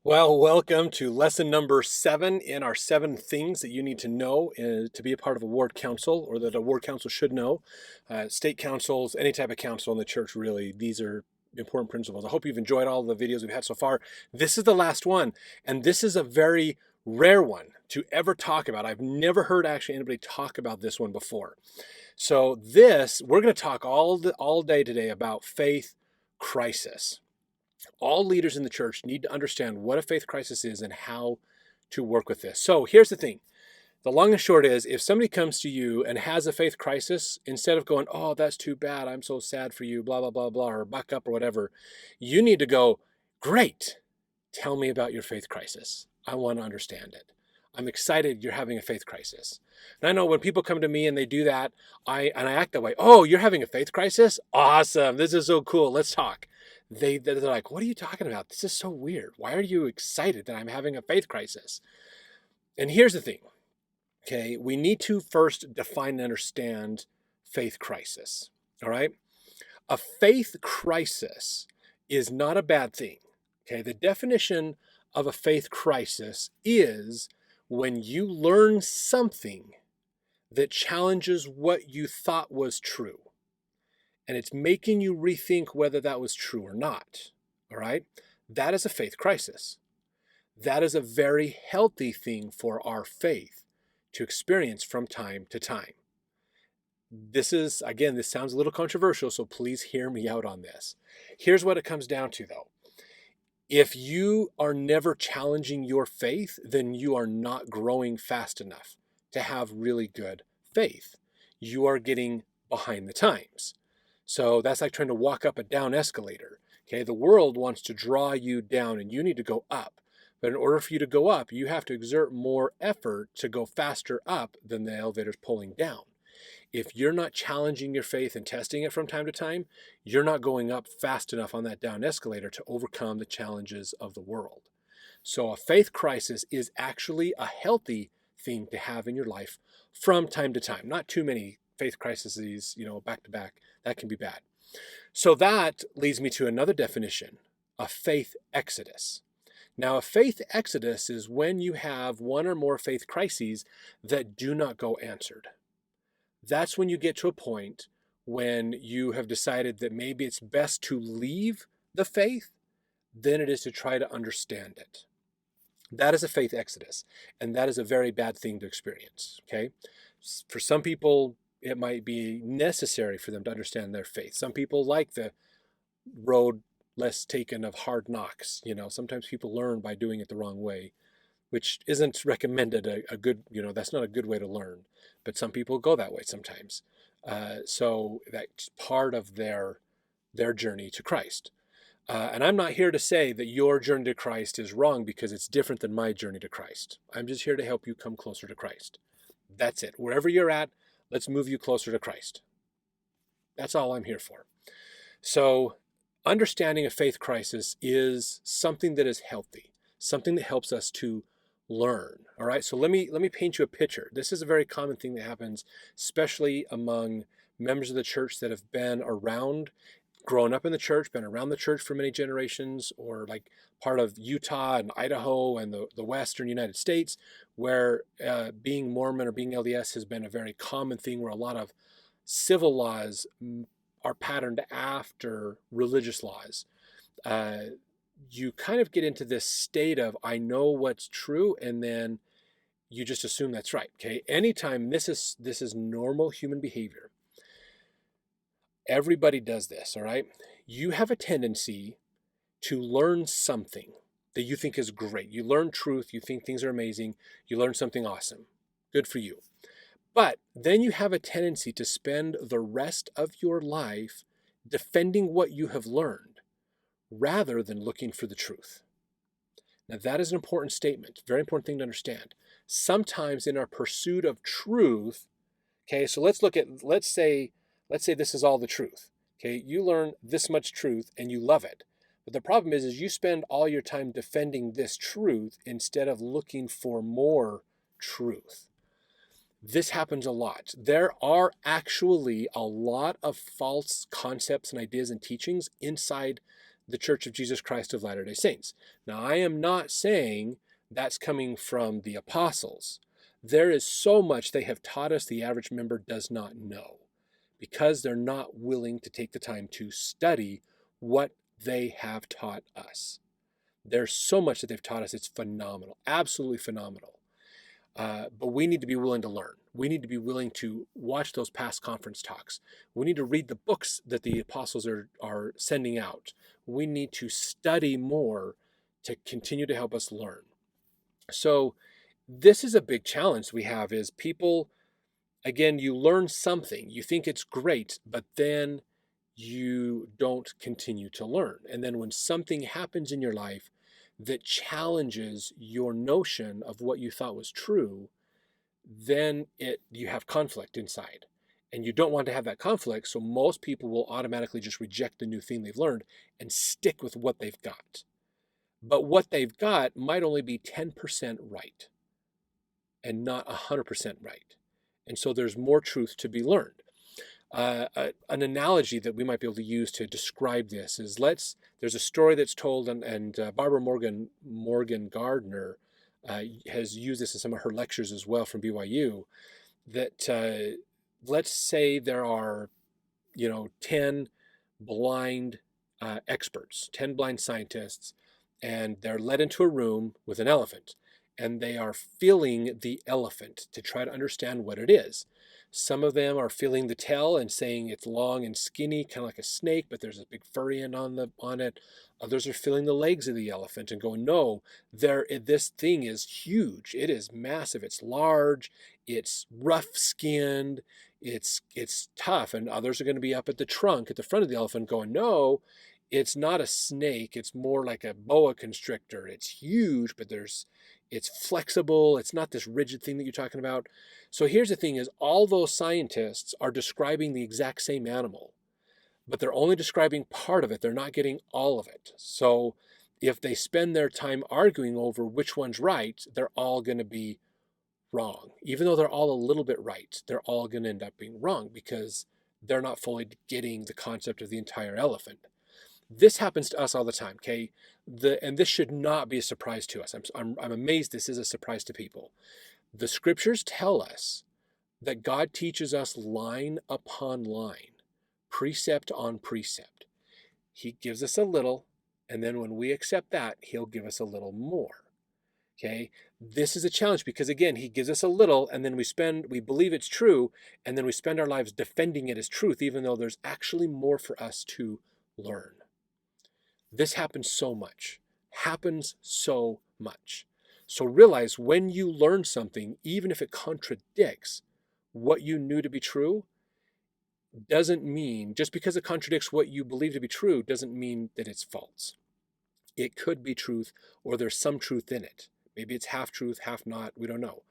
Well, welcome to lesson number 7 in our 7 things that you need to know to be a part of a ward council, or that a ward council should know. State councils, any type of council in the church, really, these are important principles. I hope you've enjoyed all the videos we've had so far. This is the last one, and this is a very rare one to ever talk about. I've never heard actually anybody talk about this one before. So we're going to talk all day today about faith crisis. All leaders in the church need to understand what a faith crisis is and how to work with this. So here's the thing. The long and short is, if somebody comes to you and has a faith crisis, instead of going, oh, that's too bad, I'm so sad for you, blah, blah, blah, blah, or buck up or whatever, you need to go, great, tell me about your faith crisis. I want to understand it. I'm excited you're having a faith crisis. And I know when people come to me and they do that, I act that way. Oh, you're having a faith crisis? Awesome. This is so cool. Let's talk. They're like, what are you talking about? This is so weird. Why are you excited that I'm having a faith crisis? And here's the thing. Okay, we need to first define and understand faith crisis. All right? A faith crisis is not a bad thing. Okay, the definition of a faith crisis is when you learn something that challenges what you thought was true, and it's making you rethink whether that was true or not. All right? That is a faith crisis. That is a very healthy thing for our faith to experience from time to time. This sounds a little controversial, so please hear me out on this. Here's what it comes down to, though. If you are never challenging your faith, then you are not growing fast enough to have really good faith. You are getting behind the times. So that's like trying to walk up a down escalator. Okay, the world wants to draw you down and you need to go up. But in order for you to go up, you have to exert more effort to go faster up than the elevator's pulling down. If you're not challenging your faith and testing it from time to time, you're not going up fast enough on that down escalator to overcome the challenges of the world. So a faith crisis is actually a healthy thing to have in your life from time to time. Not too many faith crises, back to back. That can be bad. So that leads me to another definition, a faith exodus. Now, a faith exodus is when you have one or more faith crises that do not go answered. That's when you get to a point when you have decided that maybe it's best to leave the faith than it is to try to understand it. That is a faith exodus, and that is a very bad thing to experience, okay? For some people, it might be necessary for them to understand their faith. Some people like the road less taken of hard knocks. Sometimes people learn by doing it the wrong way, which isn't recommended a good, that's not a good way to learn. But some people go that way sometimes. So that's part of their journey to Christ. And I'm not here to say that your journey to Christ is wrong because it's different than my journey to Christ. I'm just here to help you come closer to Christ. That's it. Wherever you're at, let's move you closer to Christ. That's all I'm here for. So understanding a faith crisis is something that is healthy, something that helps us to learn. All right, so let me paint you a picture. This is a very common thing that happens, especially among members of the church that have been around, grown up in the church, been around the church for many generations, or like part of Utah and Idaho and the Western United States, where being Mormon or being LDS has been a very common thing, where a lot of civil laws are patterned after religious laws. You kind of get into this state of, I know what's true, and then you just assume that's right. Okay, anytime this is normal human behavior. Everybody does this. All right, you have a tendency to learn something that you think is great. You learn truth. You think things are amazing. You learn something awesome. Good for you. But then you have a tendency to spend the rest of your life defending what you have learned rather than looking for the truth. Now, that is an important statement, very important thing to understand. Sometimes in our pursuit of truth, okay, so let's say this is all the truth. Okay, you learn this much truth and you love it. But the problem is you spend all your time defending this truth instead of looking for more truth. This happens a lot. There are actually a lot of false concepts and ideas and teachings inside the Church of Jesus Christ of Latter-day Saints. Now, I am not saying that's coming from the apostles. There is so much they have taught us the average member does not know, because they're not willing to take the time to study what they have taught us. There's so much that they've taught us. It's phenomenal, absolutely phenomenal. But we need to be willing to learn. We need to be willing to watch those past conference talks. We need to read the books that the apostles are sending out. We need to study more to continue to help us learn. So this is a big challenge we have, is people, again, you learn something, you think it's great, but then you don't continue to learn. And then when something happens in your life that challenges your notion of what you thought was true, then you have conflict inside. And you don't want to have that conflict, so most people will automatically just reject the new thing they've learned and stick with what they've got. But what they've got might only be 10% right and not 100% right. And so there's more truth to be learned. An analogy that we might be able to use to describe this is, there's a story that's told, and Barbara Morgan Gardner has used this in some of her lectures as well from BYU, that let's say there are 10 blind experts, 10 blind scientists, and they're led into a room with an elephant, and they are feeling the elephant to try to understand what it is. Some of them are feeling the tail and saying it's long and skinny, kind of like a snake, but there's a big furry end on it. Others are feeling the legs of the elephant and going, no, this thing is huge. It is massive. It's large. It's rough-skinned. It's tough. And others are going to be up at the trunk, at the front of the elephant, going, no, it's not a snake. It's more like a boa constrictor. It's huge, but it's flexible. It's not this rigid thing that you're talking about. So here's the thing, is all those scientists are describing the exact same animal, but they're only describing part of it. They're not getting all of it. So if they spend their time arguing over which one's right, they're all going to be wrong. Even though they're all a little bit right, they're all going to end up being wrong because they're not fully getting the concept of the entire elephant. This happens to us all the time, okay? And this should not be a surprise to us. I'm amazed this is a surprise to people. The scriptures tell us that God teaches us line upon line, precept on precept. He gives us a little, and then when we accept that, he'll give us a little more. Okay? This is a challenge because, again, he gives us a little, and then we believe it's true, and then we spend our lives defending it as truth, even though there's actually more for us to learn. This happens so much. So realize when you learn something, even if it contradicts what you knew to be true, doesn't mean, just because it contradicts what you believe to be true, doesn't mean that it's false. It could be truth, or there's some truth in it. Maybe it's half truth, half not, we don't know.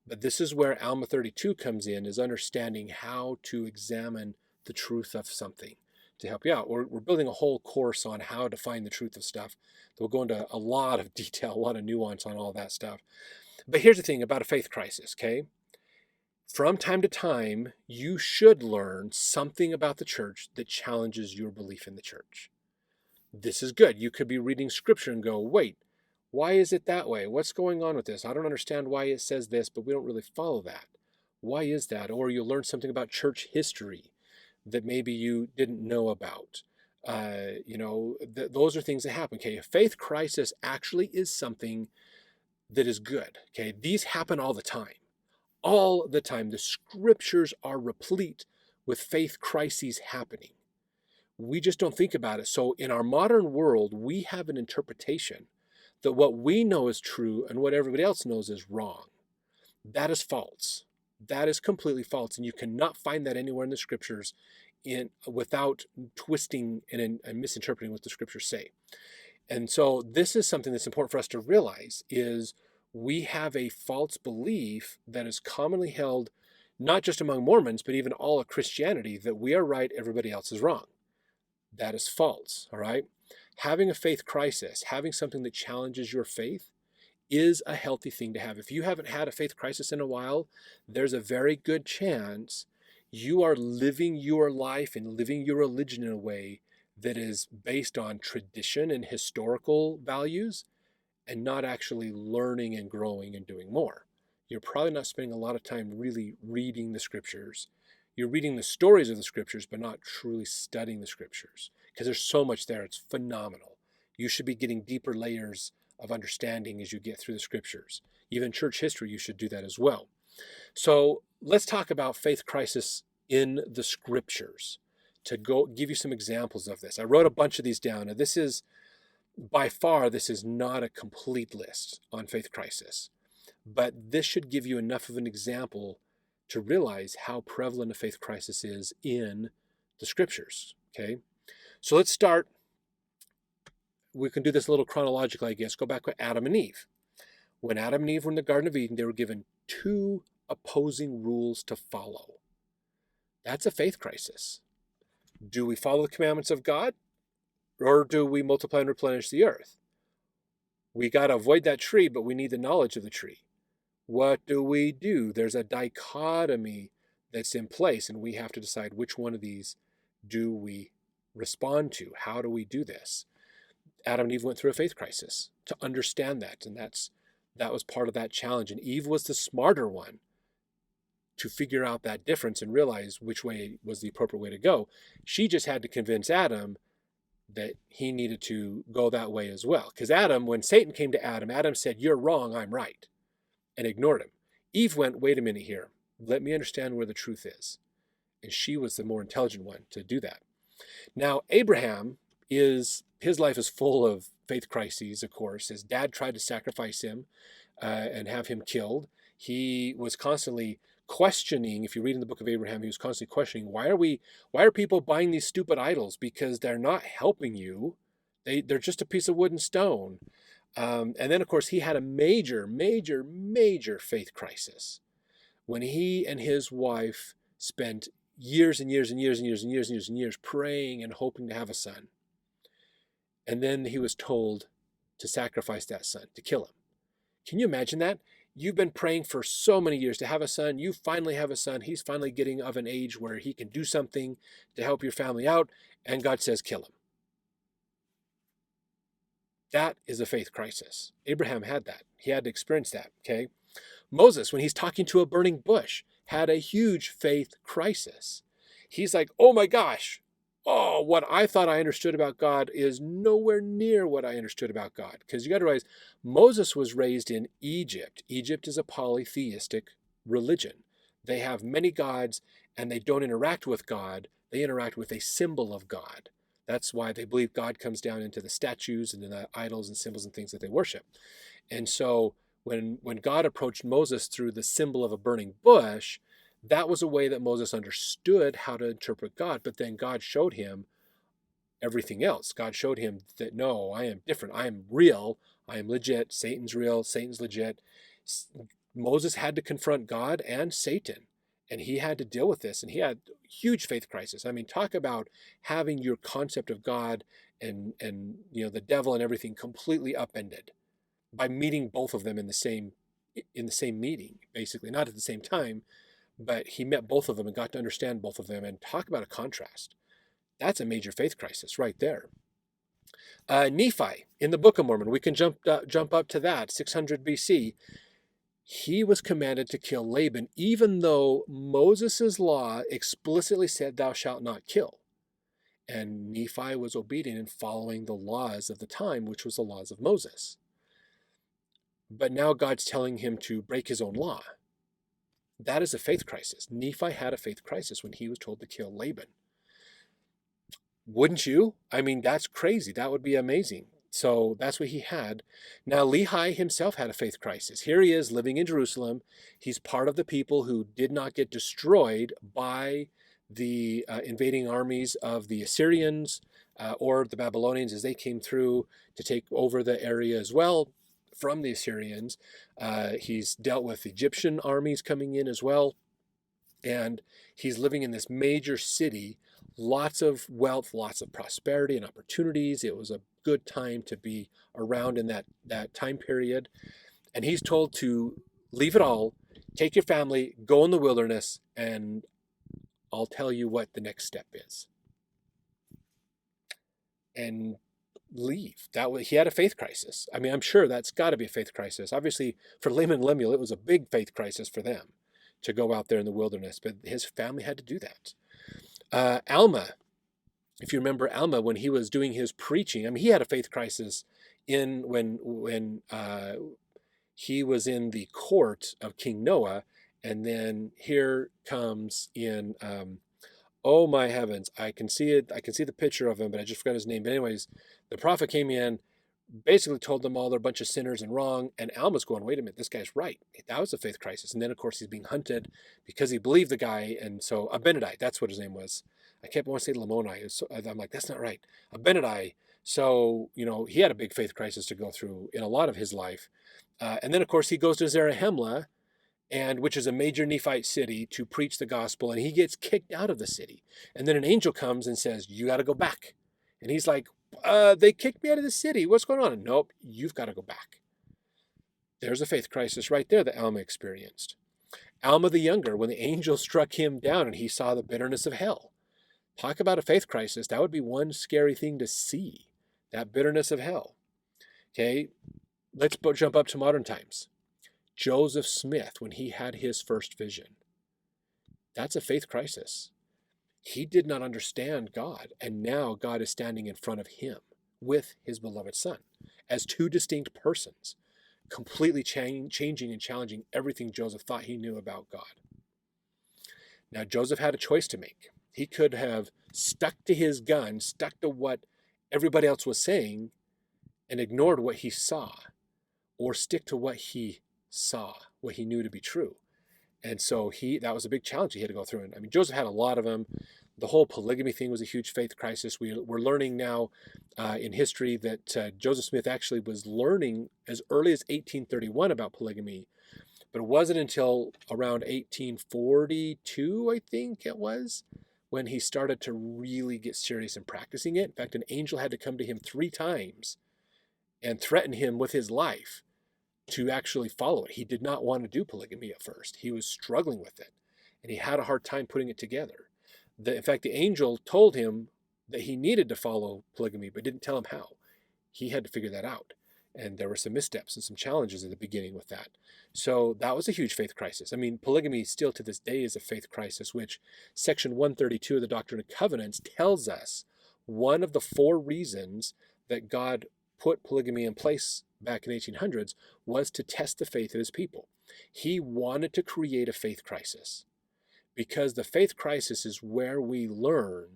But this is where Alma 32 comes in, is understanding how to examine the truth of something to help you out. We're building a whole course on how to find the truth of stuff. We'll go into a lot of detail, a lot of nuance on all that stuff. But here's the thing about a faith crisis, okay? From time to time, you should learn something about the church that challenges your belief in the church. This is good. You could be reading scripture and go, wait, why is it that way? What's going on with this? I don't understand why it says this, but we don't really follow that. Why is that? Or you'll learn something about church history that maybe you didn't know about. Those are things that happen. Okay, a faith crisis actually is something that is good. Okay, these happen all the time. All the time. The scriptures are replete with faith crises happening. We just don't think about it. So in our modern world, we have an interpretation that what we know is true and what everybody else knows is wrong. That is false. That is completely false. And you cannot find that anywhere in the scriptures without twisting and misinterpreting what the scriptures say. And so this is something that's important for us to realize, is we have a false belief that is commonly held, not just among Mormons, but even all of Christianity, that we are right, everybody else is wrong. That is false, all right? Having a faith crisis, having something that challenges your faith, is a healthy thing to have. If you haven't had a faith crisis in a while, there's a very good chance you are living your life and living your religion in a way that is based on tradition and historical values and not actually learning and growing and doing more. You're probably not spending a lot of time really reading the scriptures. You're reading the stories of the scriptures, but not truly studying the scriptures because there's so much there. It's phenomenal. You should be getting deeper layers of understanding as you get through the scriptures. Even church history, you should do that as well. So let's talk about faith crisis in the scriptures to go give you some examples of this. I wrote a bunch of these down. Now, by far, this is not a complete list on faith crisis, but this should give you enough of an example to realize how prevalent a faith crisis is in the scriptures. Okay, so let's start. We can do this a little chronologically, I guess. Go back with Adam and Eve. When Adam and Eve were in the Garden of Eden, they were given two opposing rules to follow. That's a faith crisis. Do we follow the commandments of God, or do we multiply and replenish the earth? We got to avoid that tree, but we need the knowledge of the tree. What do we do? There's a dichotomy that's in place, and we have to decide which one of these do we respond to. How do we do this? Adam and Eve went through a faith crisis to understand that, and that was part of that challenge. And Eve was the smarter one to figure out that difference and realize which way was the appropriate way to go. She just had to convince Adam that he needed to go that way as well. Because when Satan came to Adam, Adam said, "You're wrong, I'm right," and ignored him. Eve went, "Wait a minute here. Let me understand where the truth is." And she was the more intelligent one to do that. Now, Abraham his life is full of faith crises, of course. His dad tried to sacrifice him and have him killed. He was constantly questioning. If you read in the book of Abraham, he was constantly questioning, why are people buying these stupid idols? Because they're not helping you. They're just a piece of wood and stone. And then, of course, he had a major, major, major faith crisis when he and his wife spent years and years and years and years and years and years and years praying and hoping to have a son. And then he was told to sacrifice that son, to kill him. Can you imagine that? You've been praying for so many years to have a son. You finally have a son. He's finally getting of an age where he can do something to help your family out. And God says, kill him. That is a faith crisis. Abraham had that. He had to experience that, okay? Moses, when he's talking to a burning bush, had a huge faith crisis. He's like, oh my gosh, what I thought I understood about God is nowhere near what I understood about God. Because you got to realize, Moses was raised in Egypt. Egypt is a polytheistic religion. They have many gods, and they don't interact with God. They interact with a symbol of God. That's why they believe God comes down into the statues and the idols and symbols and things that they worship. And so when God approached Moses through the symbol of a burning bush, that was a way that Moses understood how to interpret God. But then God showed him everything else. God showed him that, no, I am different. I am real. I am legit. Satan's real. Satan's legit. Moses had to confront God and Satan, and he had to deal with this. And he had huge faith crisis. I mean, talk about having your concept of God and the devil and everything completely upended by meeting both of them in the same meeting, basically, not at the same time. But he met both of them and got to understand both of them, and talk about a contrast. That's a major faith crisis right there. Nephi, in the Book of Mormon, we can jump up to that, 600 BC. He was commanded to kill Laban, even though Moses' law explicitly said, thou shalt not kill. And Nephi was obedient in following the laws of the time, which was the laws of Moses. But now God's telling him to break his own law. That is a faith crisis. Nephi had a faith crisis when he was told to kill Laban. Wouldn't you? I mean, that's crazy. That would be amazing. So that's what he had. Now, Lehi himself had a faith crisis. Here he is living in Jerusalem. He's part of the people who did not get destroyed by the invading armies of the Assyrians or the Babylonians as they came through to take over the area as well from the Assyrians. He's dealt with Egyptian armies coming in as well. And he's living in this major city, lots of wealth, lots of prosperity and opportunities. It was a good time to be around in that time period. And he's told to leave it all, take your family, go in the wilderness, and I'll tell you what the next step is. and leave. He had a faith crisis. I mean, I'm sure that's got to be a faith crisis. Obviously, for Laman and Lemuel, it was a big faith crisis for them to go out there in the wilderness, but his family had to do that. Alma, if you remember Alma, when he was doing his preaching, I mean, he had a faith crisis when he was in the court of King Noah, and then here comes in. Oh my heavens! I can see it. I can see the picture of him, but I just forgot his name. But anyways, the prophet came in, basically told them all they're a bunch of sinners and wrong. And Alma's going, wait a minute, this guy's right. That was a faith crisis. And then, of course, he's being hunted because he believed the guy. And so Abinadi, that's what his name was. I kept wanting to say Lamoni. So I'm like, that's not right. Abinadi. So, he had a big faith crisis to go through in a lot of his life. And then, of course, he goes to Zarahemla, which is a major Nephite city, to preach the gospel. And he gets kicked out of the city. And then an angel comes and says, you got to go back. And he's like, they kicked me out of the city. What's going on? Nope, you've got to go back. There's a faith crisis right there that Alma experienced. Alma the younger, when the angel struck him down and he saw the bitterness of hell. Talk about a faith crisis. That would be one scary thing to see, that bitterness of hell. Okay, let's jump up to modern times. Joseph Smith, when he had his first vision. That's a faith crisis. He did not understand God, and now God is standing in front of him with his beloved son as two distinct persons, completely changing and challenging everything Joseph thought he knew about God. Now, Joseph had a choice to make. He could have stuck to his gun, stuck to what everybody else was saying, and ignored what he saw, or stick to what he saw, what he knew to be true. And so that was a big challenge he had to go through. And I mean, Joseph had a lot of them. The whole polygamy thing was a huge faith crisis. We're learning now in history that Joseph Smith actually was learning as early as 1831 about polygamy, but it wasn't until around 1842, I think it was, when he started to really get serious in practicing it. In fact, an angel had to come to him 3 times and threaten him with his life to actually follow it. He did not want to do polygamy at first. He was struggling with it, and he had a hard time putting it together. In fact, the angel told him that he needed to follow polygamy, but didn't tell him how. He had to figure that out. And there were some missteps and some challenges at the beginning with that. So that was a huge faith crisis. I mean, polygamy still to this day is a faith crisis, which section 132 of the Doctrine and Covenants tells us one of the 4 reasons that God put polygamy in place back in the 1800s was to test the faith of his people. He wanted to create a faith crisis, because the faith crisis is where we learn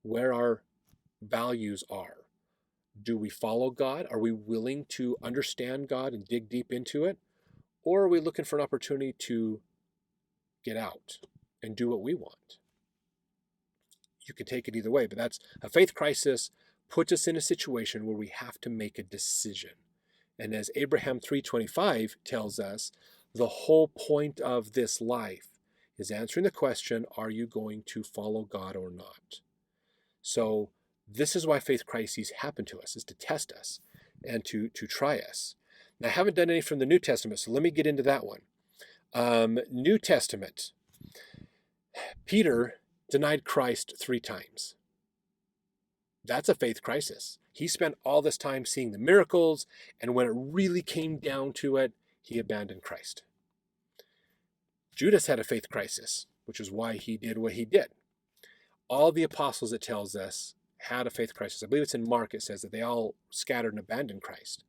where our values are. Do we follow God? Are we willing to understand God and dig deep into it? Or are we looking for an opportunity to get out and do what we want? You can take it either way, but that's a faith crisis puts us in a situation where we have to make a decision. And as Abraham 3:25 tells us, the whole point of this life is answering the question, are you going to follow God or not? So this is why faith crises happen to us, is to test us and to try us. Now, I haven't done any from the New Testament, so let me get into that one. New Testament. Peter denied Christ 3 times. That's a faith crisis. He spent all this time seeing the miracles, and when it really came down to it, he abandoned Christ. Judas had a faith crisis, which is why he did what he did. All the apostles, it tells us, had a faith crisis. I believe it's in Mark, it says that they all scattered and abandoned Christ.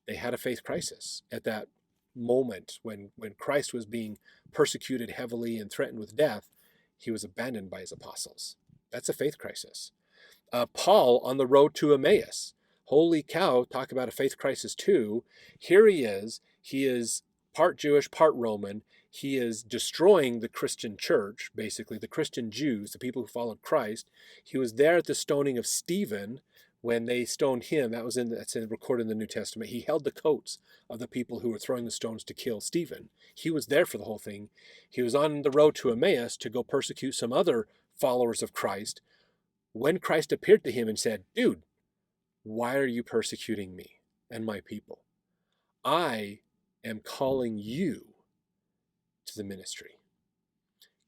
They had a faith crisis at that moment when Christ was being persecuted heavily and threatened with death. He was abandoned by his apostles. That's a faith crisis. Paul on the road to Emmaus. Holy cow, talk about a faith crisis too. Here he is part Jewish, part Roman. He is destroying the Christian church, basically, the Christian Jews, the people who followed Christ. He was there at the stoning of Stephen when they stoned him. That's recorded in the New Testament. He held the coats of the people who were throwing the stones to kill Stephen. He was there for the whole thing. He was on the road to Emmaus to go persecute some other followers of Christ, when Christ appeared to him and said, dude, why are you persecuting me and my people? I am calling you to the ministry.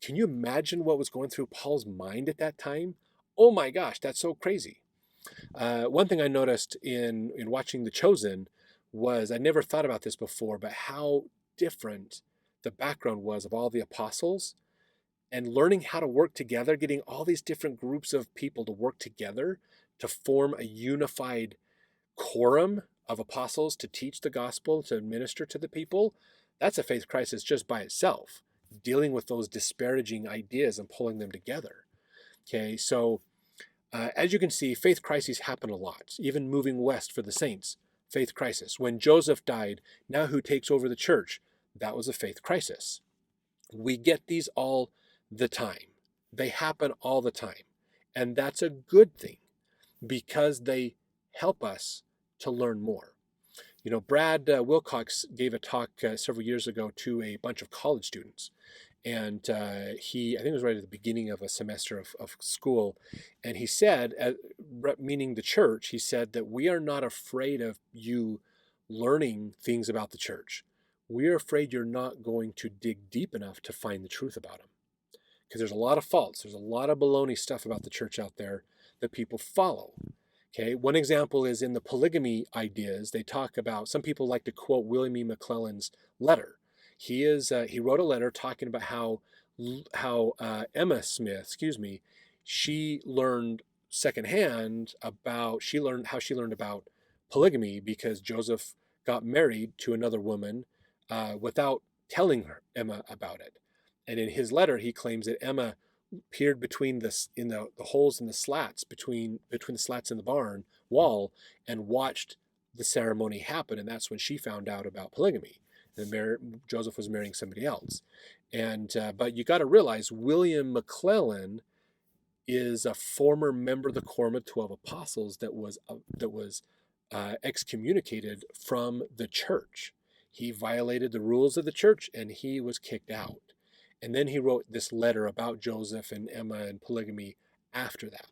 Can you imagine what was going through Paul's mind at that time? Oh my gosh, that's so crazy. One thing I noticed in watching The Chosen was, I never thought about this before, but how different the background was of all the apostles, and learning how to work together, getting all these different groups of people to work together to form a unified quorum of apostles to teach the gospel, to minister to the people. That's a faith crisis just by itself, dealing with those disparaging ideas and pulling them together. Okay, so as you can see, faith crises happen a lot, even moving west for the saints. Faith crisis. When Joseph died, now who takes over the church? That was a faith crisis. We get these all the time. They happen all the time. And that's a good thing, because they help us to learn more. You know, Brad Wilcox gave a talk several years ago to a bunch of college students. And I think it was right at the beginning of a semester of school. And he said, meaning the church, he said that we are not afraid of you learning things about the church. We're afraid you're not going to dig deep enough to find the truth about them. Because there's a lot of faults. There's a lot of baloney stuff about the church out there that people follow. Okay, one example is in the polygamy ideas. They talk about, some people like to quote William E. McClellan's letter. He wrote a letter talking about how Emma Smith, she learned secondhand about, how she learned about polygamy, because Joseph got married to another woman without telling Emma about it. And in his letter, he claims that Emma peered between the holes in the slats between the slats in the barn wall and watched the ceremony happen, and that's when she found out about polygamy. And Joseph was marrying somebody else. And but you got to realize, William McClellan is a former member of the Quorum of 12 Apostles that was excommunicated from the church. He violated the rules of the church and he was kicked out. And then he wrote this letter about Joseph and Emma and polygamy after that.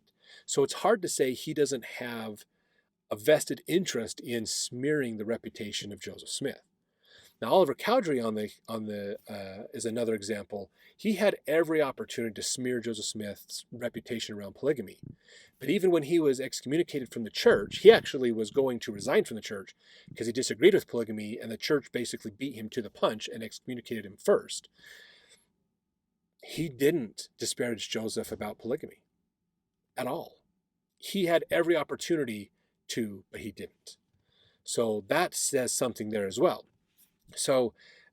So it's hard to say he doesn't have a vested interest in smearing the reputation of Joseph Smith. Now, Oliver Cowdery is another example. He had every opportunity to smear Joseph Smith's reputation around polygamy. But even when he was excommunicated from the church, he actually was going to resign from the church because he disagreed with polygamy, and the church basically beat him to the punch and excommunicated him first. He didn't disparage Joseph about polygamy at all. He had every opportunity to, but he didn't. So that says something there as well. So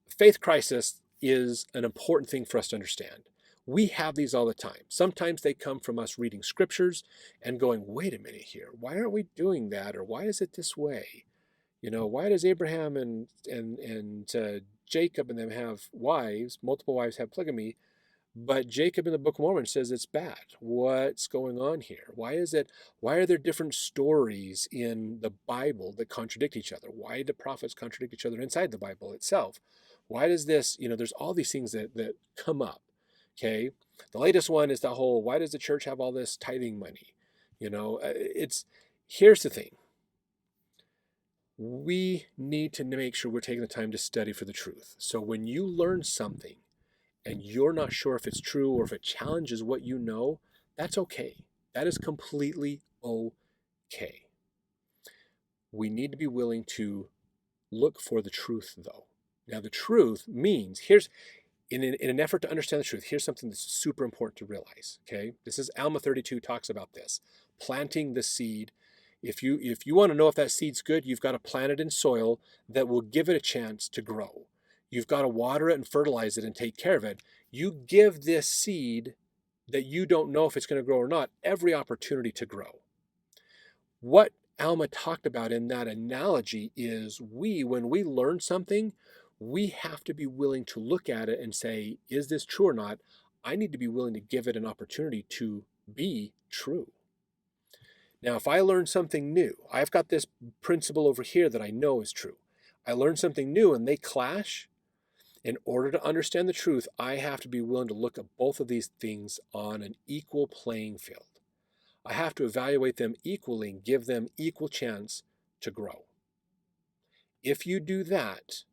faith crisis is an important thing for us to understand. We have these all the time. Sometimes they come from us reading scriptures and going, wait a minute here, why aren't we doing that? Or why is it this way? You know, why does Abraham and Jacob and them have wives, multiple wives, have polygamy, but Jacob in the Book of Mormon says it's bad? What's going on here? Why are there different stories in the Bible that contradict each other? Why do prophets contradict each other inside the Bible itself? Why does this, there's all these things that come up, okay? The latest one is the whole, why does the church have all this tithing money? Here's the thing. We need to make sure we're taking the time to study for the truth. So when you learn something, and you're not sure if it's true or if it challenges what you know, that's okay. That is completely okay. We need to be willing to look for the truth, though. Now, the truth means, in an effort to understand the truth, here's something that's super important to realize, okay? This is Alma 32 talks about this. Planting the seed. If you want to know if that seed's good, you've got to plant it in soil that will give it a chance to grow. You've got to water it and fertilize it and take care of it. You give this seed that you don't know if it's going to grow or not every opportunity to grow. What Alma talked about in that analogy is when we learn something, we have to be willing to look at it and say, is this true or not? I need to be willing to give it an opportunity to be true. Now, if I learn something new, I've got this principle over here that I know is true. I learn something new and they clash. In order to understand the truth, I have to be willing to look at both of these things on an equal playing field. I have to evaluate them equally and give them equal chance to grow. If you do that,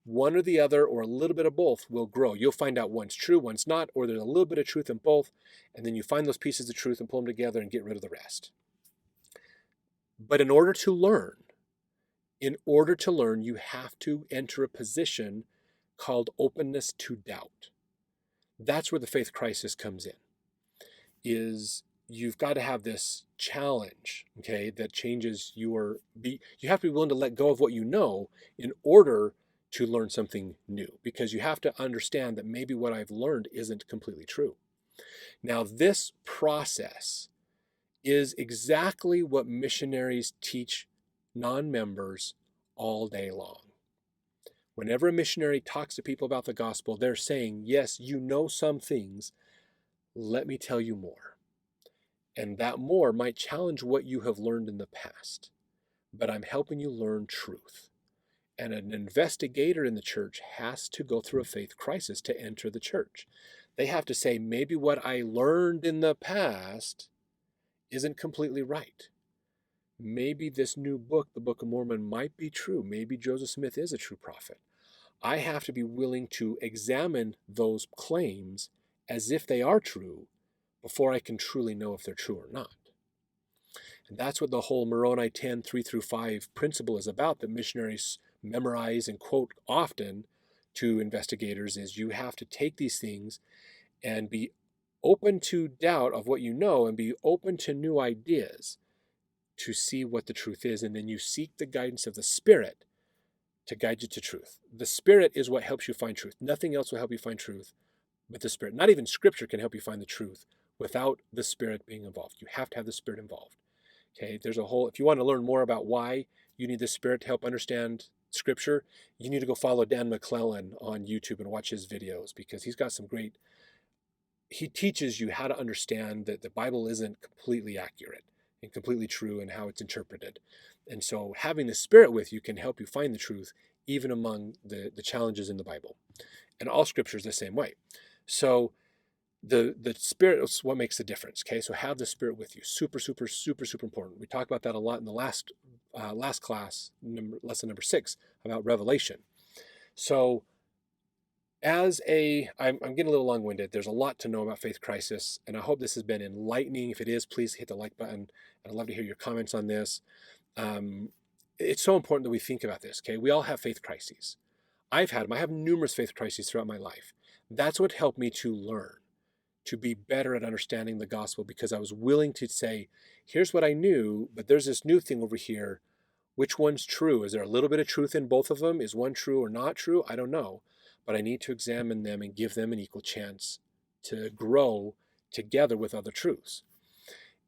one or the other or a little bit of both will grow. You'll find out one's true, one's not, or there's a little bit of truth in both, and then you find those pieces of truth and pull them together and get rid of the rest. But in order to learn, you have to enter a position called openness to doubt. That's where the faith crisis comes in, is you've got to have this challenge, okay, that changes you have to be willing to let go of what you know in order to learn something new, because you have to understand that maybe what I've learned isn't completely true. Now, this process is exactly what missionaries teach non-members all day long. Whenever a missionary talks to people about the gospel, they're saying, yes, you know some things, let me tell you more. And that more might challenge what you have learned in the past, but I'm helping you learn truth. And an investigator in the church has to go through a faith crisis to enter the church. They have to say, maybe what I learned in the past isn't completely right. Maybe this new book, the Book of Mormon, might be true. Maybe Joseph Smith is a true prophet. I have to be willing to examine those claims as if they are true before I can truly know if they're true or not. And that's what the whole Moroni 10, 3-5 principle is about, that missionaries memorize and quote often to investigators, is you have to take these things and be open to doubt of what you know and be open to new ideas to see what the truth is. And then you seek the guidance of the Spirit to guide you to truth. The Spirit is what helps you find truth. Nothing else will help you find truth but the Spirit. Not even Scripture can help you find the truth without the Spirit being involved. You have to have the Spirit involved. Okay, there's a whole, if you want to learn more about why you need the Spirit to help understand Scripture, you need to go follow Dan McClellan on YouTube and watch his videos, because he's got some great, he teaches you how to understand that the Bible isn't completely accurate and completely true and how it's interpreted. And so having the Spirit with you can help you find the truth even among the challenges in the Bible. And all Scripture is the same way. So the Spirit is what makes the difference. Okay, so have the Spirit with you. Super, super, super, super important. We talked about that a lot in the last class, lesson number 6, about Revelation. So I'm getting a little long-winded. There's a lot to know about faith crisis, and I hope this has been enlightening. If it is, please hit the like button, and I'd love to hear your comments on this. It's so important that we think about this. Okay, we all have faith crises. I have numerous faith crises throughout my life. That's what helped me to learn, to be better at understanding the gospel, because I was willing to say, here's what I knew, but there's this new thing over here. Which one's true? Is there a little bit of truth in both of them? Is one true or not true? I don't know. But I need to examine them and give them an equal chance to grow together with other truths.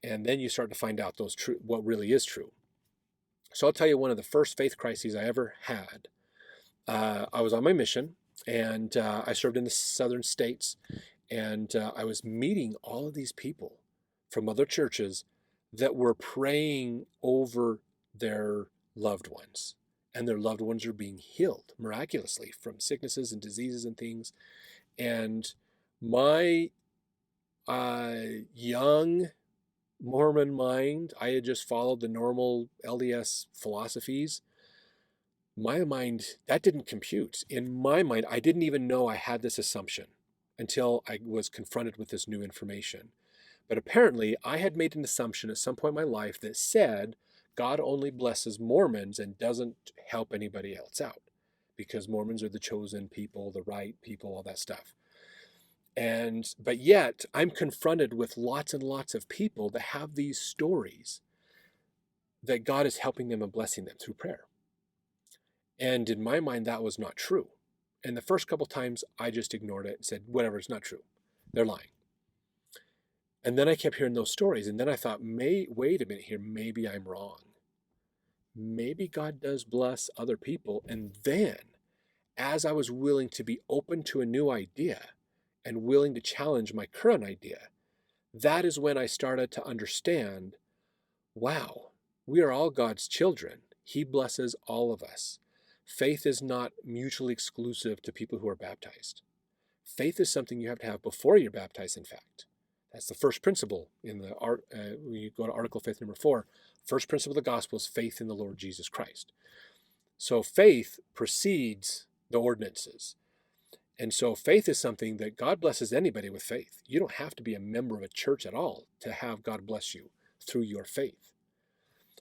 And then you start to find out what really is true. So I'll tell you one of the first faith crises I ever had. I was on my mission, and I served in the southern states, and I was meeting all of these people from other churches that were praying over their loved ones. And their loved ones are being healed miraculously from sicknesses and diseases and things. And my young Mormon mind, I had just followed the normal LDS philosophies. My mind, that didn't compute. In my mind, I didn't even know I had this assumption until I was confronted with this new information. But apparently, I had made an assumption at some point in my life that said God only blesses Mormons and doesn't help anybody else out, because Mormons are the chosen people, the right people, all that stuff. But yet, I'm confronted with lots and lots of people that have these stories that God is helping them and blessing them through prayer. And in my mind, that was not true. And the first couple times, I just ignored it and said, whatever, it's not true. They're lying. And then I kept hearing those stories. And then I thought, wait a minute here, maybe I'm wrong. Maybe God does bless other people. And then, as I was willing to be open to a new idea and willing to challenge my current idea, that is when I started to understand, wow, we are all God's children. He blesses all of us. Faith is not mutually exclusive to people who are baptized. Faith is something you have to have before you're baptized, in fact. That's the first principle in when you go to Article Faith number 4. First principle of the gospel is faith in the Lord Jesus Christ. So faith precedes the ordinances. And so faith is something that God blesses anybody with faith. You don't have to be a member of a church at all to have God bless you through your faith.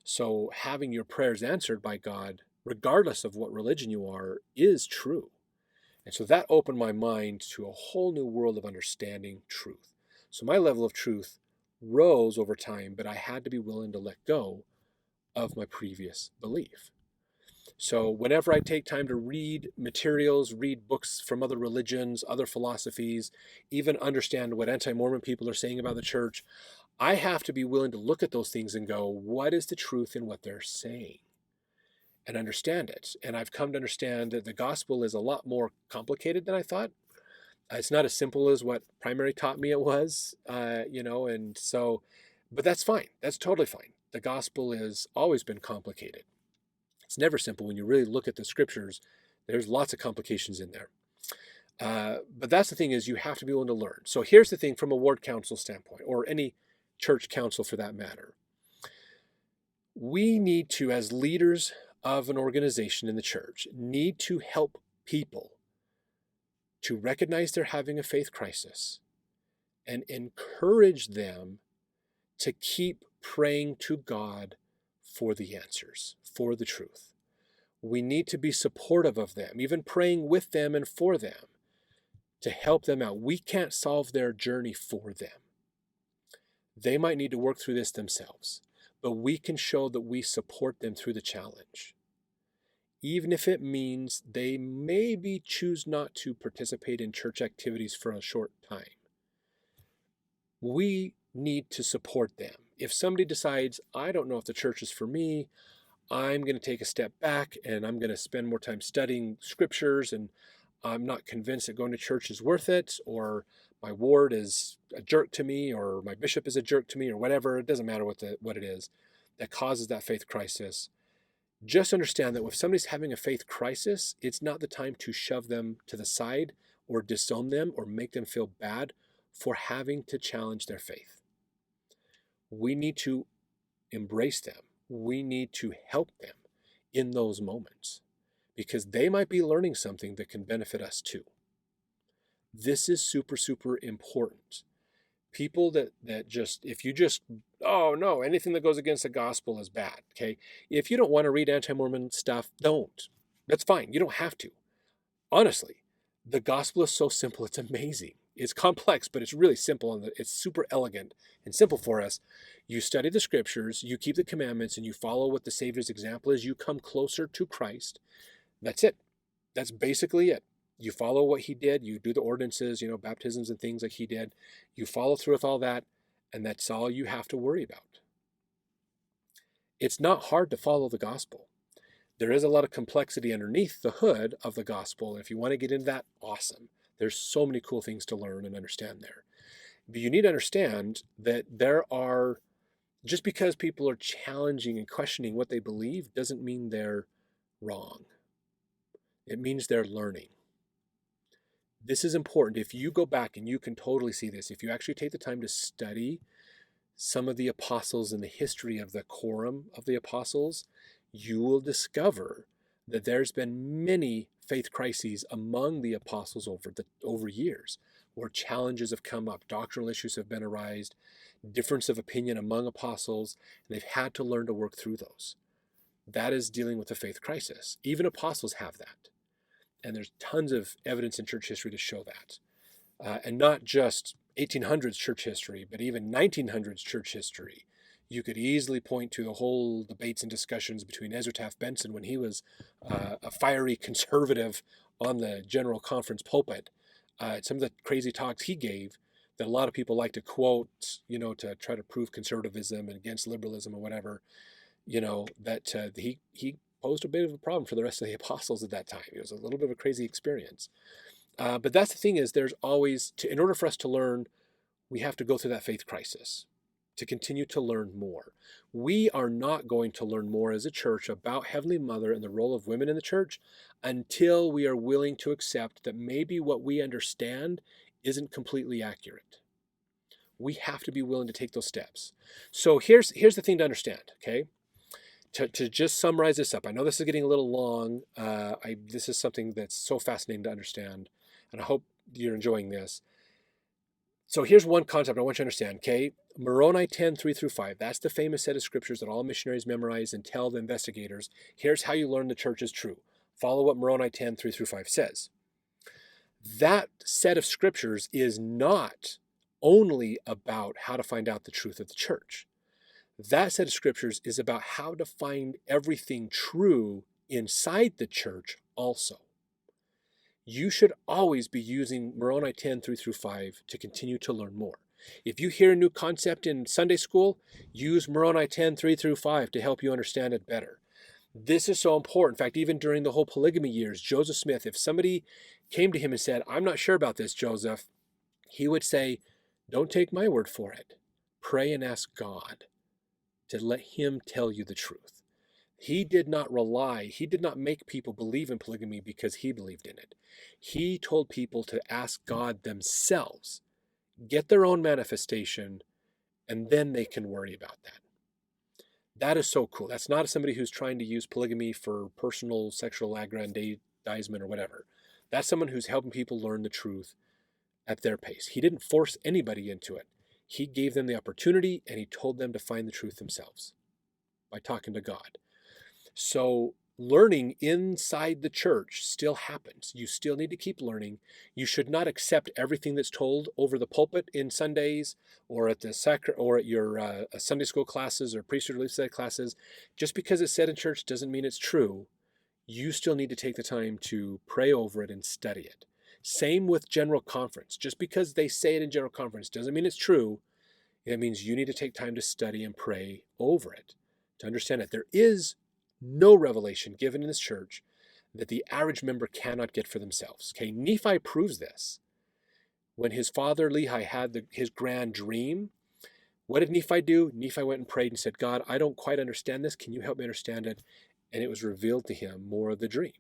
So having your prayers answered by God, regardless of what religion you are, is true. And so that opened my mind to a whole new world of understanding truth. So my level of truth rose over time, but I had to be willing to let go of my previous belief. So whenever I take time to read materials, read books from other religions, other philosophies, even understand what anti-Mormon people are saying about the church, I have to be willing to look at those things and go, what is the truth in what they're saying? And understand it. And I've come to understand that the gospel is a lot more complicated than I thought. It's not as simple as what primary taught me it was, and so, but that's fine. That's totally fine. The gospel has always been complicated. It's never simple. When you really look at the scriptures, there's lots of complications in there. But that's the thing, is you have to be willing to learn. So here's the thing from a ward council standpoint, or any church council for that matter. We need to, as leaders of an organization in the church, need to help people to recognize they're having a faith crisis and encourage them to keep praying to God for the answers, for the truth. We need to be supportive of them, even praying with them and for them to help them out. We can't solve their journey for them. They might need to work through this themselves, but we can show that we support them through the challenge, even if it means they maybe choose not to participate in church activities for a short time. We need to support them. If somebody decides, I don't know if the church is for me, I'm going to take a step back and I'm going to spend more time studying scriptures, and I'm not convinced that going to church is worth it, or my ward is a jerk to me, or my bishop is a jerk to me, or whatever. It doesn't matter what it is that causes that faith crisis. Just understand that if somebody's having a faith crisis, it's not the time to shove them to the side or disown them or make them feel bad for having to challenge their faith. We need to embrace them. We need to help them in those moments, because they might be learning something that can benefit us too. This is super, super important. People that just, if you just, oh no, anything that goes against the gospel is bad, okay? If you don't want to read anti-Mormon stuff, don't. That's fine. You don't have to. Honestly, the gospel is so simple, it's amazing. It's complex, but it's really simple, and it's super elegant and simple for us. You study the scriptures, you keep the commandments, and you follow what the Savior's example is. You come closer to Christ. That's it. That's basically it. You follow what he did. You do the ordinances, baptisms and things like he did. You follow through with all that, and that's all you have to worry about. It's not hard to follow the gospel. There is a lot of complexity underneath the hood of the gospel. If you want to get into that, awesome. There's so many cool things to learn and understand there. But you need to understand that just because people are challenging and questioning what they believe doesn't mean they're wrong. It means they're learning. This is important. If you go back, and you can totally see this, if you actually take the time to study some of the apostles and the history of the quorum of the apostles, you will discover that there's been many faith crises among the apostles over years, where challenges have come up, doctrinal issues have been arised, difference of opinion among apostles, and they've had to learn to work through those. That is dealing with a faith crisis. Even apostles have that. And there's tons of evidence in church history to show that. And not just 1800s church history, but even 1900s church history. You could easily point to the whole debates and discussions between Ezra Taft Benson when he was a fiery conservative on the general conference pulpit. Some of the crazy talks he gave that a lot of people like to quote, to try to prove conservatism and against liberalism or whatever, that he posed a bit of a problem for the rest of the apostles at that time. It was a little bit of a crazy experience. But that's the thing, is there's always, in order for us to learn, we have to go through that faith crisis to continue to learn more. We are not going to learn more as a church about Heavenly Mother and the role of women in the church until we are willing to accept that maybe what we understand isn't completely accurate. We have to be willing to take those steps. So here's the thing to understand, okay? To just summarize this up, I know this is getting a little long. This is something that's so fascinating to understand, and I hope you're enjoying this. So here's one concept I want you to understand, okay? Moroni 10, 3 through 5. That's the famous set of scriptures that all missionaries memorize and tell the investigators, here's how you learn the church is true. Follow what Moroni 10, 3 through 5 says. That set of scriptures is not only about how to find out the truth of the church. That set of scriptures is about how to find everything true inside the church also. You should always be using Moroni 10, 3 through 5 to continue to learn more. If you hear a new concept in Sunday school, use Moroni 10, 3 through 5 to help you understand it better. This is so important. In fact, even during the whole polygamy years, Joseph Smith, if somebody came to him and said, I'm not sure about this, Joseph, he would say, don't take my word for it. Pray and ask God to let him tell you the truth. He did not make people believe in polygamy because he believed in it. He told people to ask God themselves, get their own manifestation, and then they can worry about that. That is so cool. That's not somebody who's trying to use polygamy for personal sexual aggrandizement or whatever. That's someone who's helping people learn the truth at their pace. He didn't force anybody into it. He gave them the opportunity, and he told them to find the truth themselves by talking to God. So learning inside the church still happens. You still need to keep learning. You should not accept everything that's told over the pulpit in Sundays or at your Sunday school classes or priesthood relief study classes. Just because it's said in church doesn't mean it's true. You still need to take the time to pray over it and study it. Same with general conference. Just because they say it in general conference doesn't mean it's true. It means you need to take time to study and pray over it to understand it. There is no revelation given in this church that the average member cannot get for themselves. Okay, Nephi proves this. When his father Lehi had his grand dream, what did Nephi do? Nephi went and prayed and said, God, I don't quite understand this. Can you help me understand it? And it was revealed to him more of the dream.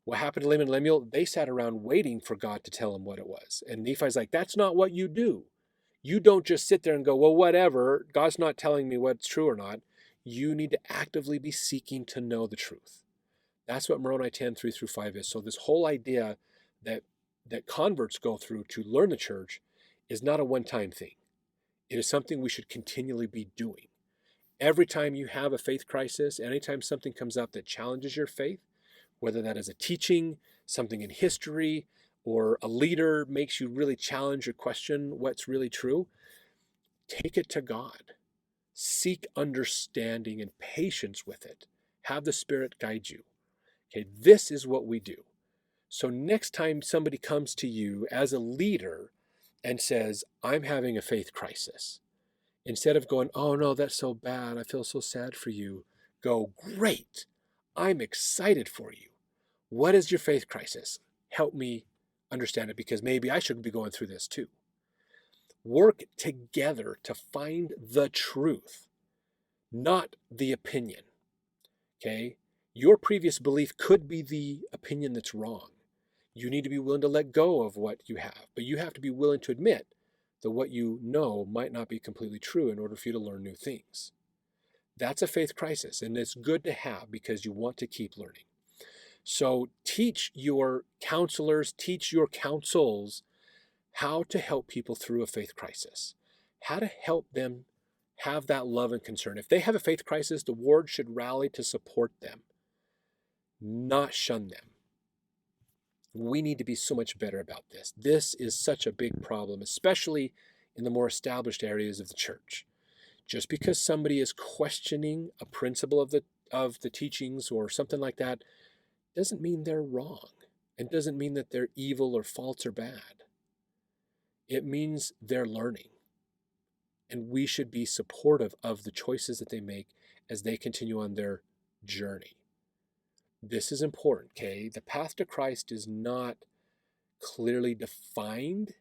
What happened to Laman and Lemuel? They sat around waiting for God to tell them what it was. And Nephi's like, that's not what you do. You don't just sit there and go, well, whatever. God's not telling me what's true or not. You need to actively be seeking to know the truth. That's what Moroni 10, 3 through 5 is. So this whole idea that converts go through to learn the church is not a one-time thing. It is something we should continually be doing. Every time you have a faith crisis, anytime something comes up that challenges your faith, whether that is a teaching, something in history, or a leader makes you really challenge or question what's really true, take it to God. Seek understanding and patience with it. Have the Spirit guide you. Okay, this is what we do. So next time somebody comes to you as a leader and says, I'm having a faith crisis, instead of going, oh no, that's so bad, I feel so sad for you, go, great, I'm excited for you. What is your faith crisis? Help me understand it, because maybe I should be going through this too. Work together to find the truth, not the opinion. Okay? Your previous belief could be the opinion that's wrong. You need to be willing to let go of what you have, but you have to be willing to admit that what you know might not be completely true in order for you to learn new things. That's a faith crisis, and it's good to have because you want to keep learning. So teach your counselors, teach your counsels how to help people through a faith crisis, how to help them have that love and concern. If they have a faith crisis, the ward should rally to support them, not shun them. We need to be so much better about this. This is such a big problem, especially in the more established areas of the church. Just because somebody is questioning a principle of the teachings or something like that doesn't mean they're wrong. It doesn't mean that they're evil or false or bad. It means they're learning. And we should be supportive of the choices that they make as they continue on their journey. This is important, okay? The path to Christ is not clearly defined.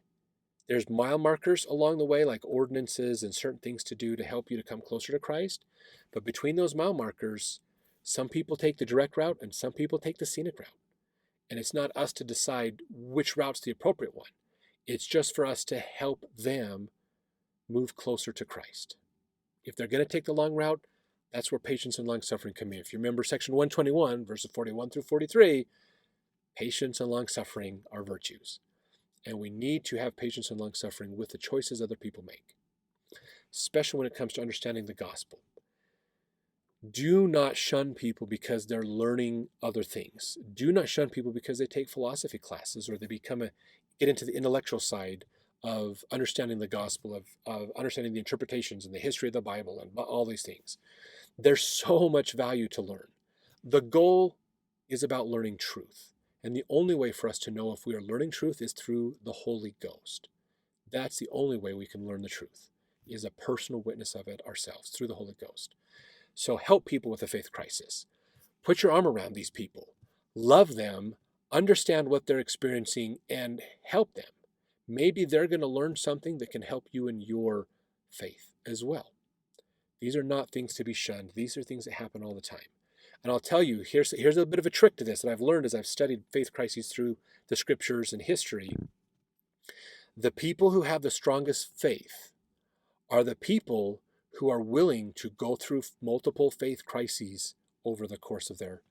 There's mile markers along the way, like ordinances and certain things to do to help you to come closer to Christ. But between those mile markers, some people take the direct route and some people take the scenic route. And it's not us to decide which route's the appropriate one. It's just for us to help them move closer to Christ. If they're going to take the long route, that's where patience and long suffering come in. If you remember section 121, verses 41 through 43, patience and long suffering are virtues. And we need to have patience and long-suffering with the choices other people make, especially when it comes to understanding the gospel. Do not shun people because they're learning other things. Do not shun people because they take philosophy classes or they get into the intellectual side of understanding the gospel, of understanding the interpretations and the history of the Bible and all these things. There's so much value to learn. The goal is about learning truth. And the only way for us to know if we are learning truth is through the Holy Ghost. That's the only way we can learn the truth, is a personal witness of it ourselves through the Holy Ghost. So help people with a faith crisis. Put your arm around these people. Love them, understand what they're experiencing, and help them. Maybe they're going to learn something that can help you in your faith as well. These are not things to be shunned. These are things that happen all the time. And I'll tell you, here's a bit of a trick to this that I've learned as I've studied faith crises through the scriptures and history. The people who have the strongest faith are the people who are willing to go through multiple faith crises over the course of their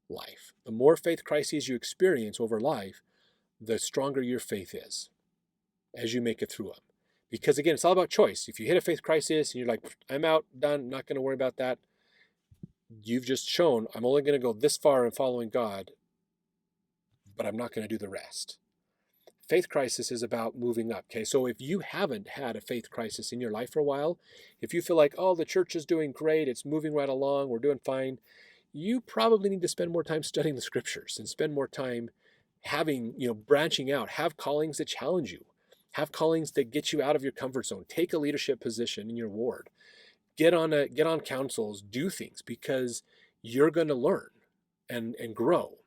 life. The more faith crises you experience over life, the stronger your faith is as you make it through them. Because again, it's all about choice. If you hit a faith crisis and you're like, I'm out, done, not going to worry about that, you've just shown I'm only going to go this far in following God, but I'm not going to do the rest. Faith crisis is about moving up. Okay, so if you haven't had a faith crisis in your life for a while, if you feel like, oh, the church is doing great, it's moving right along, we're doing fine, you probably need to spend more time studying the scriptures and spend more time branching out. Have callings that challenge you. Have callings that get you out of your comfort zone. Take a leadership position in your ward. Get on councils, do things, because you're going to learn and grow.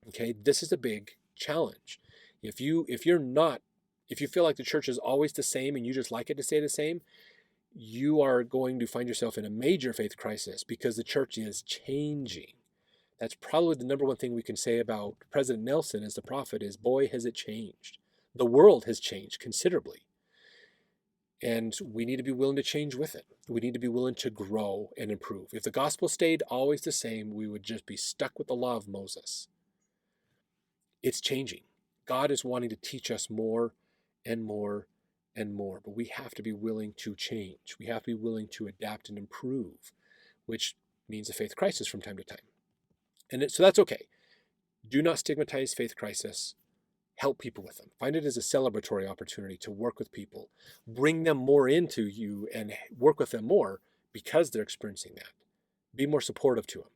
Okay, this is a big challenge. If you feel like the church is always the same and you just like it to stay the same, you are going to find yourself in a major faith crisis because the church is changing. That's probably the number one thing we can say about President Nelson as the prophet is, boy, has it changed. The world has changed considerably. And we need to be willing to change with it. We need to be willing to grow and improve. If the gospel stayed always the same, we would just be stuck with the law of Moses. It's changing. God is wanting to teach us more and more and more, but we have to be willing to change. We have to be willing to adapt and improve, which means a faith crisis from time to time. So that's okay. Do not stigmatize faith crisis. Help people with them. Find it as a celebratory opportunity to work with people. Bring them more into you and work with them more because they're experiencing that. Be more supportive to them.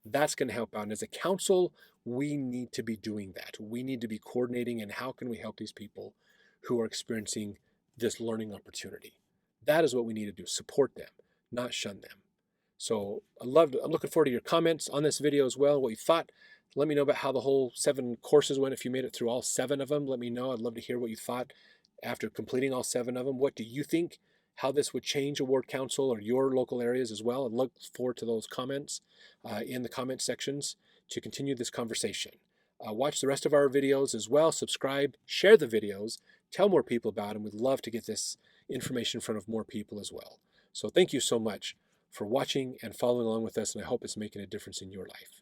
That's going to help out. And as a council, we need to be doing that. We need to be coordinating and how can we help these people who are experiencing this learning opportunity. That is what we need to do. Support them, not shun them. So I'm looking forward to your comments on this video as well, what you thought. Let me know about how the whole 7 courses went. If you made it through all 7 of them, let me know. I'd love to hear what you thought after completing all 7 of them. What do you think? How this would change a ward council or your local areas as well? And look forward to those comments in the comment sections to continue this conversation. Watch the rest of our videos as well. Subscribe, share the videos, tell more people about them. We'd love to get this information in front of more people as well. So thank you so much for watching and following along with us, and I hope it's making a difference in your life.